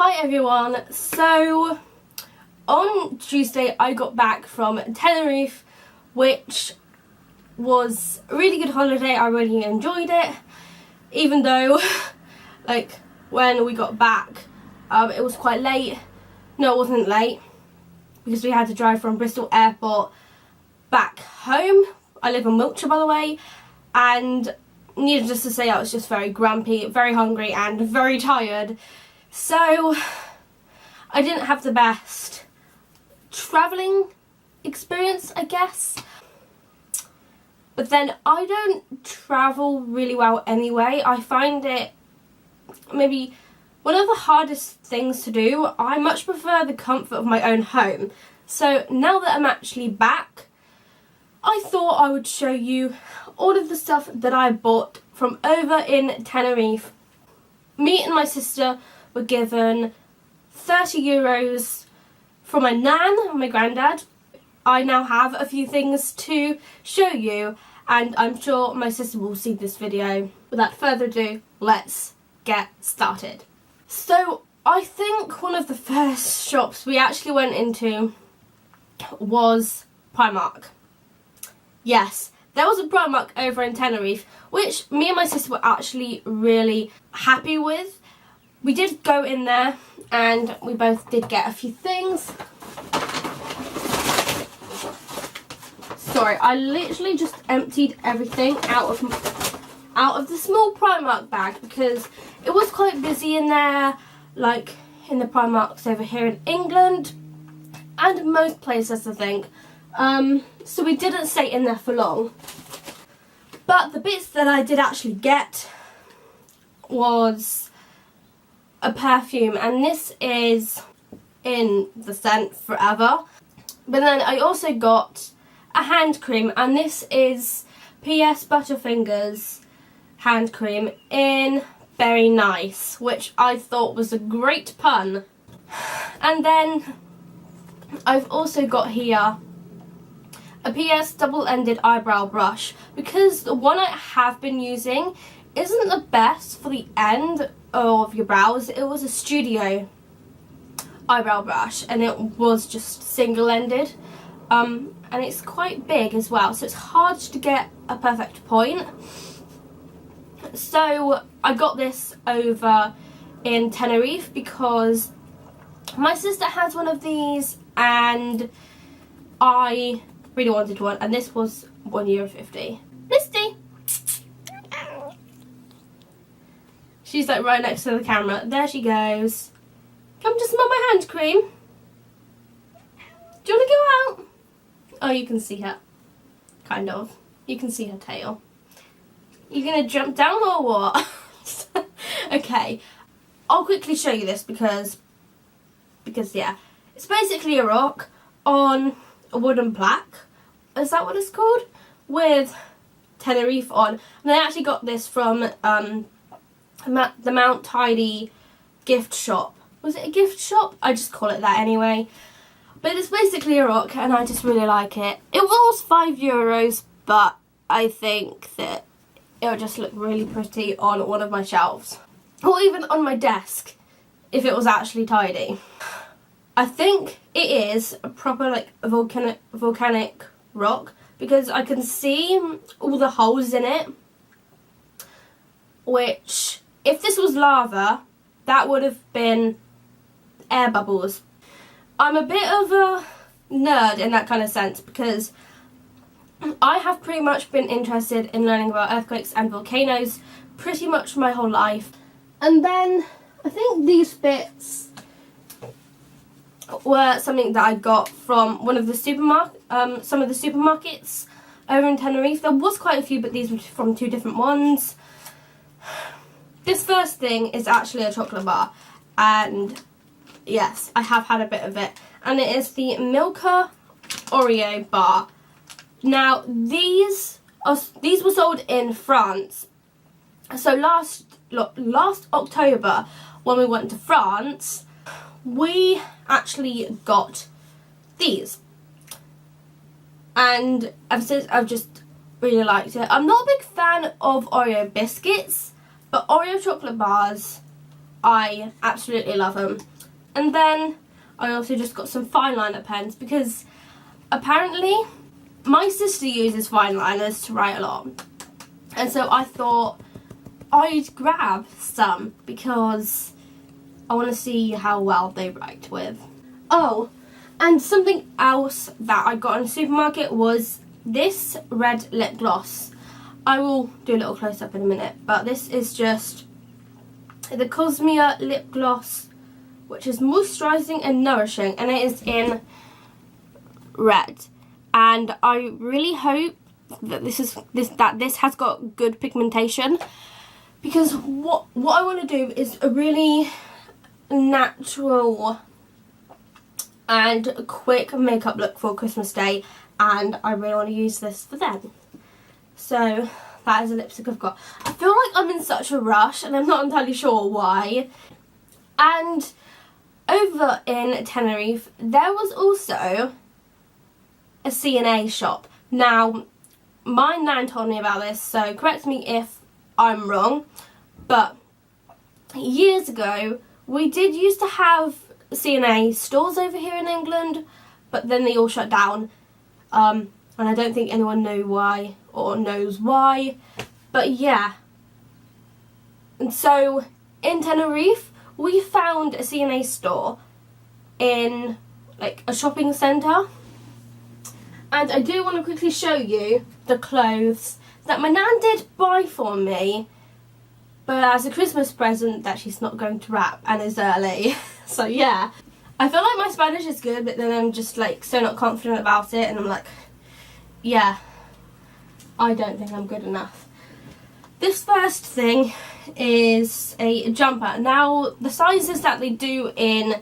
Hi everyone, so on Tuesday I got back from Tenerife, which was a really good holiday. I really enjoyed it, even though like when we got back it was quite late. No, it wasn't late because we had to drive from Bristol Airport back home. I live in Wiltshire, by the way, and needless to say I was just very grumpy, very hungry and very tired. So I didn't have the best travelling experience, I guess. But then I don't travel really well anyway. I find it maybe one of the hardest things to do. I much prefer the comfort of my own home. So now that I'm actually back, I thought I would show you all of the stuff that I bought from over in Tenerife. Me and my sister were given €30 from my nan and my granddad. I now have a few things to show you, and I'm sure my sister will see this video. Without further ado, let's get started. So I think one of the first shops we actually went into was Primark. Yes, there was a Primark over in Tenerife, which me and my sister were actually really happy with. We did go in there and we both did get a few things. Sorry, I literally just emptied everything out of the small Primark bag because it was quite busy in there, like in the Primarks over here in England and most places, I think. So we didn't stay in there for long. But the bits that I did actually get was a perfume, and this is in the scent Forever. But then I also got a hand cream, and this is P.S. Butterfingers hand cream in Very Nice, which I thought was a great pun. And then I've also got here a P.S. double-ended eyebrow brush, because the one I have been using isn't the best for the end of your brows. It was a studio eyebrow brush and it was just single-ended, and it's quite big as well, so it's hard to get a perfect point. So I got this over in Tenerife because my sister has one of these and I really wanted one, and this was €1.50. Misty! She's like right next to the camera. There she goes. Come to smell my hand cream. Do you want to go out? Oh, you can see her. Kind of. You can see her tail. You gonna jump down or what? Okay. I'll quickly show you this because yeah. It's basically a rock on a wooden plaque. Is that what it's called? With Tenerife on. And I actually got this from the Mount Tidy gift shop. Was it a gift shop? I just call it that anyway. But it's basically a rock and I just really like it. It was €5, but I think that it would just look really pretty on one of my shelves. Or even on my desk, if it was actually tidy. I think it is a proper like volcanic rock because I can see all the holes in it, which if this was lava, that would have been air bubbles. I'm a bit of a nerd in that kind of sense because I have pretty much been interested in learning about earthquakes and volcanoes pretty much my whole life. And then I think these bits were something that I got from one of the some of the supermarkets over in Tenerife. There was quite a few, but these were from two different ones. This first thing is actually a chocolate bar, and yes, I have had a bit of it, and it is the Milka Oreo bar. Now these were sold in France. So last October when we went to France, we actually got these, and ever since I've just really liked it. I'm not a big fan of Oreo biscuits, but Oreo chocolate bars I absolutely love them. And then I also just got some fine liner pens because apparently my sister uses fine liners to write a lot. And so I thought I'd grab some because I want to see how well they write with. Oh, and something else that I got in the supermarket was this red lip gloss. I will do a little close up in a minute, but this is just the Cosmia lip gloss, which is moisturising and nourishing, and it is in red. And I really hope that this has got good pigmentation, because what I want to do is a really natural and quick makeup look for Christmas Day, and I really want to use this for then. So that is a lipstick I've got. I feel like I'm in such a rush and I'm not entirely sure why. And over in Tenerife there was also a C&A shop. Now my nan told me about this, so correct me if I'm wrong, but years ago we did used to have C&A stores over here in England, but then they all shut down, and I don't think anyone knew why or knows why, but yeah. And so in Tenerife we found a C&A store in like a shopping centre, and I do want to quickly show you the clothes that my nan did buy for me, but as a Christmas present that she's not going to wrap and is early. So yeah, I feel like my Spanish is good, but then I'm just like so not confident about it, and I'm like, yeah, I don't think I'm good enough. This first thing is a jumper. Now the sizes that they do in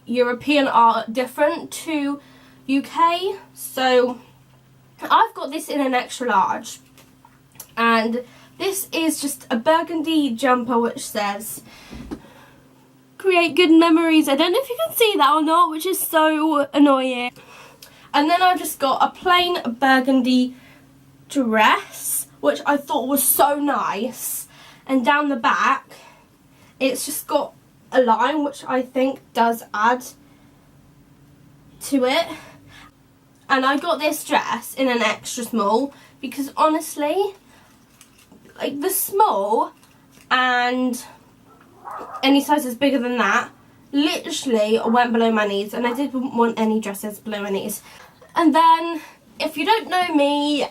European are different to UK, so I've got this in an extra large, and this is just a burgundy jumper which says create good memories. I don't know if you can see that or not, which is so annoying. And then I've just got a plain burgundy dress, which I thought was so nice, and down the back it's just got a line which I think does add to it. And I got this dress in an extra small because honestly, like the small and any sizes bigger than that literally went below my knees, and I didn't want any dresses below my knees. And then if you don't know me,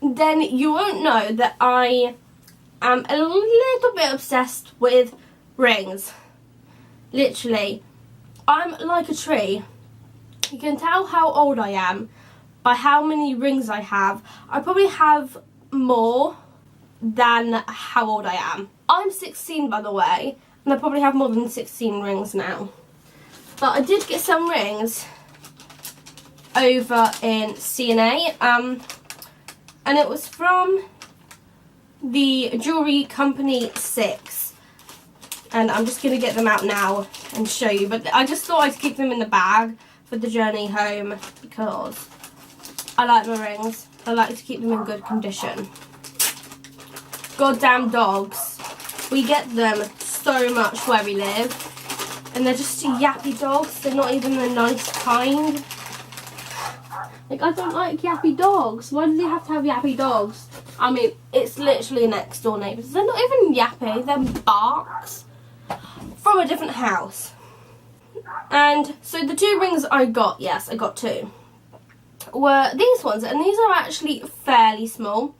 then you won't know that I am a little bit obsessed with rings. Literally, I'm like a tree. You can tell how old I am by how many rings I have. I probably have more than how old I am. I'm 16 by the way, and I probably have more than 16 rings now. But I did get some rings over in C&A, and it was from the jewellery company 6. And I'm just going to get them out now and show you. But I just thought I'd keep them in the bag for the journey home because I like my rings. I like to keep them in good condition. Goddamn dogs. We get them so much where we live, and they're just yappy dogs. They're not even the nice kind. Like, I don't like yappy dogs. Why do they have to have yappy dogs? I mean, it's literally next door neighbours. They're not even yappy, they're barks from a different house. And so the 2 rings I got, yes, I got 2, were these ones, and these are actually fairly small.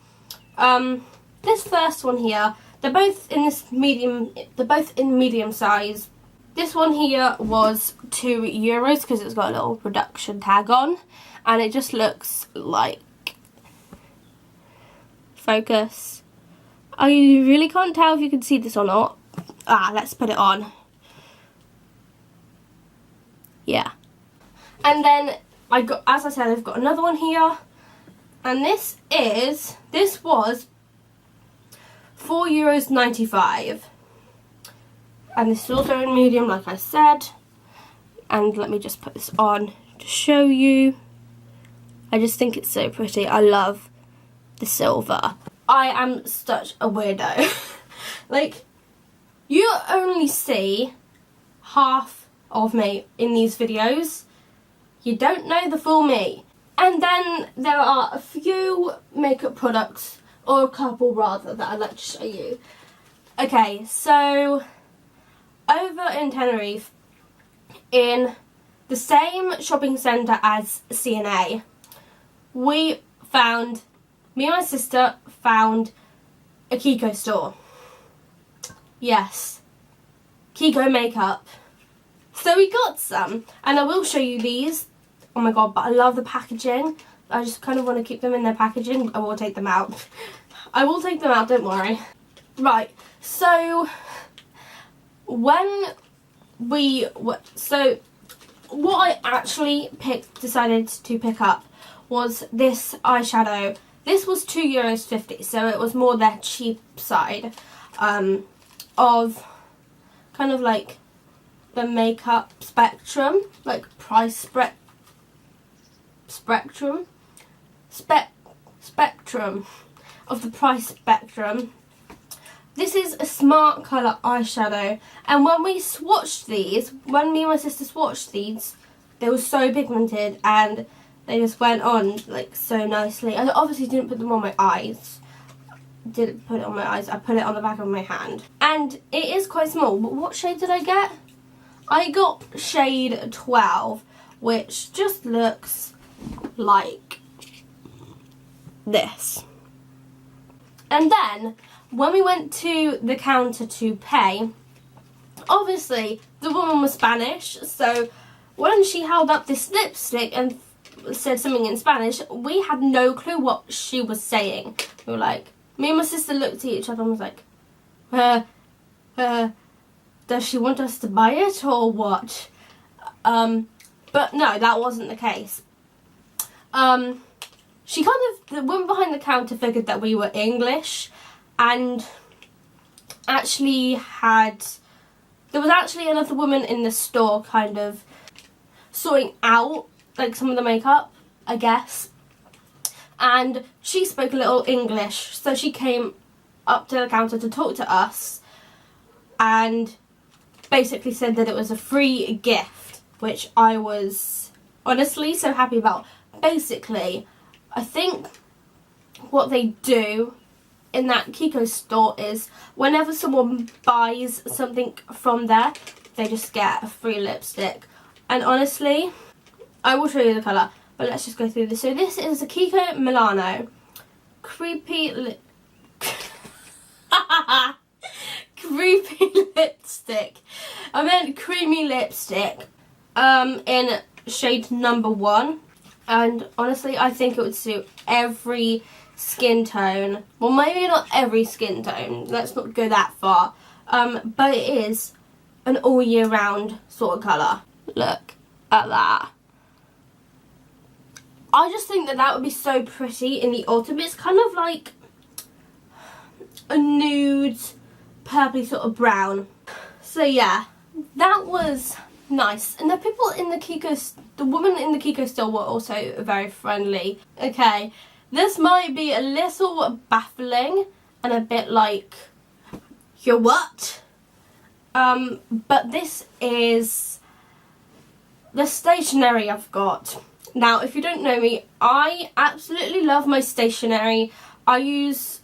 This first one here, they're both in medium size. This one here was €2 because it's got a little reduction tag on, and it just looks like, focus. I really can't tell if you can see this or not. Let's put it on. Yeah. And then I got, as I said, I've got another one here, and this was €4.95, and this is also in medium, like I said. And let me just put this on to show you. I just think it's so pretty. I love the silver. I am such a weirdo. Like, You only see half of me in these videos. You don't know the full me. And then there are a few makeup products, or a couple rather, that I'd like to show you. Okay, so over in Tenerife, in the same shopping centre as C&A, me and my sister found a Kiko store. Yes, Kiko makeup. So we got some, and I will show you these. Oh my god, but I love the packaging. I just kind of want to keep them in their packaging. I will take them out. I will take them out, don't worry. Right, so what I actually decided to pick up was this eyeshadow. This was €2.50, so it was more their cheap side of kind of like the makeup spectrum, like price spectrum of the price spectrum. This is a smart colour eyeshadow, and when me and my sister swatched these, they were so pigmented and they just went on like so nicely. I obviously didn't put them on my eyes. Didn't put it on my eyes. I put it on the back of my hand, and it is quite small. But what shade did I get? I got shade 12, which just looks like this. And then when we went to the counter to pay, obviously the woman was Spanish, so when she held up this lipstick and said something in Spanish, we had no clue what she was saying. We were like, me and my sister looked at each other and was like, does she want us to buy it or what? But no, that wasn't the case. The woman behind the counter figured that we were English, and there was actually another woman in the store kind of sorting out like some of the makeup, I guess, and she spoke a little English, so she came up to the counter to talk to us and basically said that it was a free gift, which I was honestly so happy about. Basically, I think what they do in that Kiko store is whenever someone buys something from there, they just get a free lipstick. And honestly, I will show you the colour, but let's just go through this. So this is a Kiko Milano creepy lipstick. I meant creamy lipstick in shade number 1. And honestly, I think it would suit every skin tone. Well, maybe not every skin tone. Let's not go that far. But it is an all year round sort of colour. Look at that. I just think that would be so pretty in the autumn. It's kind of like a nude, purpley sort of brown. So yeah, that was nice. And the people in the woman in the Kiko store were also very friendly. Okay, this might be a little baffling and a bit like, you're what? But this is the stationery I've got. Now, if you don't know me, I absolutely love my stationery. I use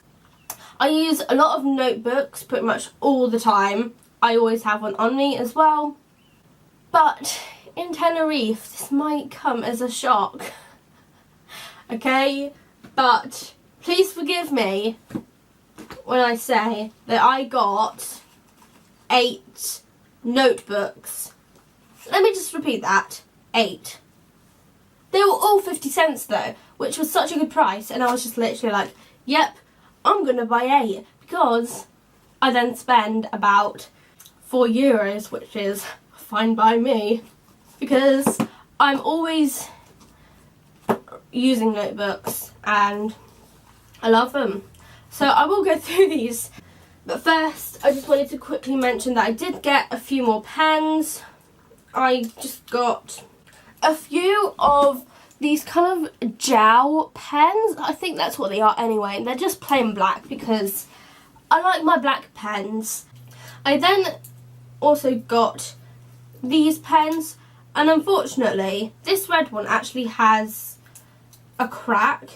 a lot of notebooks pretty much all the time. I always have one on me as well. But in Tenerife, this might come as a shock. Okay? But please forgive me when I say that I got 8 notebooks. Let me just repeat that. 8. They were all 50 cents though, which was such a good price, and I was just literally like, yep, I'm gonna buy 8, because I then spend about €4, which is fine by me, because I'm always using notebooks and I love them. So I will go through these, but first I just wanted to quickly mention that I did get a few more pens. I just got a few of these kind of gel pens. I think that's what they are anyway. They're just plain black because I like my black pens. I then also got these pens, and unfortunately this red one actually has a crack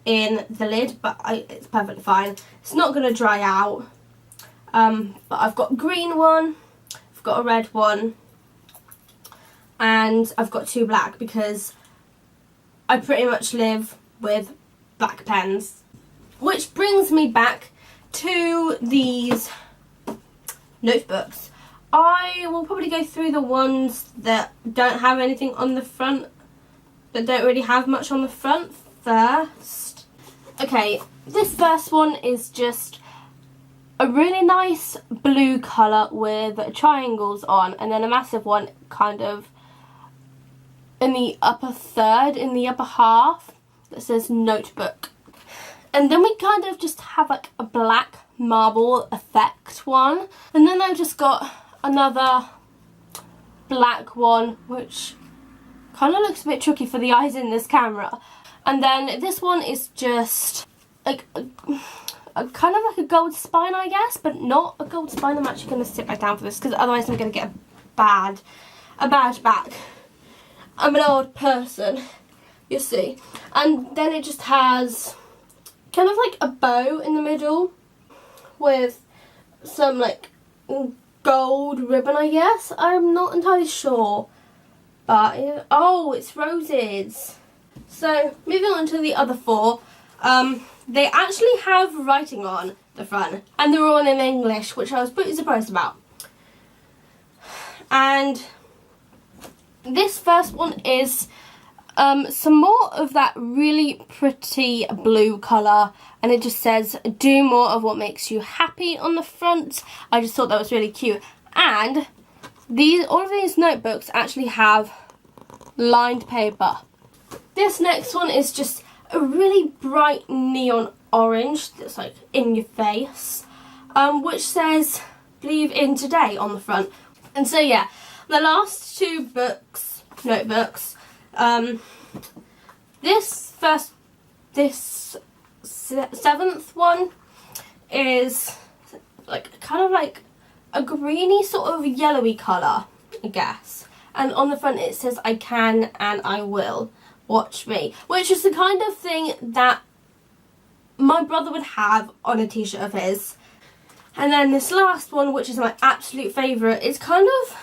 in the lid, but it's perfectly fine. It's not going to dry out. But I've got a green one, I've got a red one, and I've got 2 black because I pretty much live with black pens. Which brings me back to these notebooks. I will probably go through the ones that don't have anything on the front, that don't really have much on the front first. Okay, this first one is just a really nice blue colour with triangles on, and then a massive one kind of in the upper third, in the upper half, that says notebook. And then we kind of just have like a black marble effect one, and then I've just got another black one which kind of looks a bit tricky for the eyes in this camera. And then this one is just like a kind of like a gold spine, I guess, but not a gold spine. I'm actually going to sit back down for this because otherwise I'm going to get a bad back. I'm an old person, you see. And then it just has kind of like a bow in the middle with some like gold ribbon, I guess. I'm not entirely sure, but oh, it's roses. So moving on to the other 4, they actually have writing on the front, and they're all in English, which I was pretty surprised about. And this first one is some more of that really pretty blue colour, and it just says do more of what makes you happy on the front. I just thought that was really cute. And all of these notebooks actually have lined paper. This next one is just a really bright neon orange that's like in your face, which says believe in today on the front. And so yeah, the last 2 notebooks, this 7th one is like kind of like a greeny sort of yellowy colour, I guess, and on the front it says I can and I will, watch me, which is the kind of thing that my brother would have on a t-shirt of his. And then this last one, which is my absolute favourite, is kind of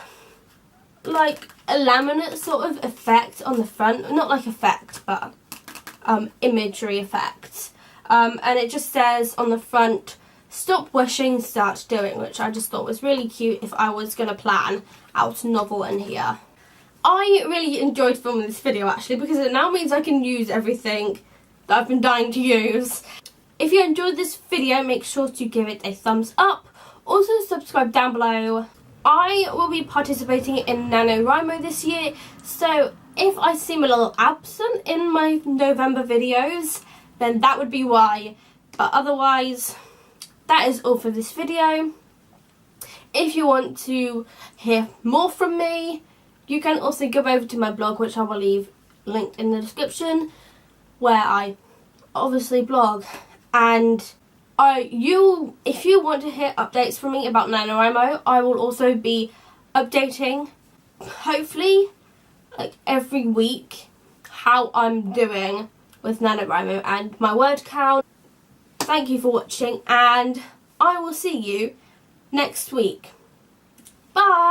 like a laminate sort of effect on the front. Not like effect, but imagery effect. And it just says on the front, stop wishing, start doing, which I just thought was really cute if I was going to plan out a novel in here. I really enjoyed filming this video actually, because it now means I can use everything that I've been dying to use. If you enjoyed this video, make sure to give it a thumbs up. Also subscribe down below. I will be participating in NaNoWriMo this year, so if I seem a little absent in my November videos, then that would be why. But otherwise, that is all for this video. If you want to hear more from me, you can also go over to my blog, which I will leave linked in the description, where I obviously blog. And if you want to hear updates from me about NaNoWriMo, I will also be updating, hopefully, like every week, how I'm doing with NaNoWriMo and my word count. Thank you for watching, and I will see you next week. Bye!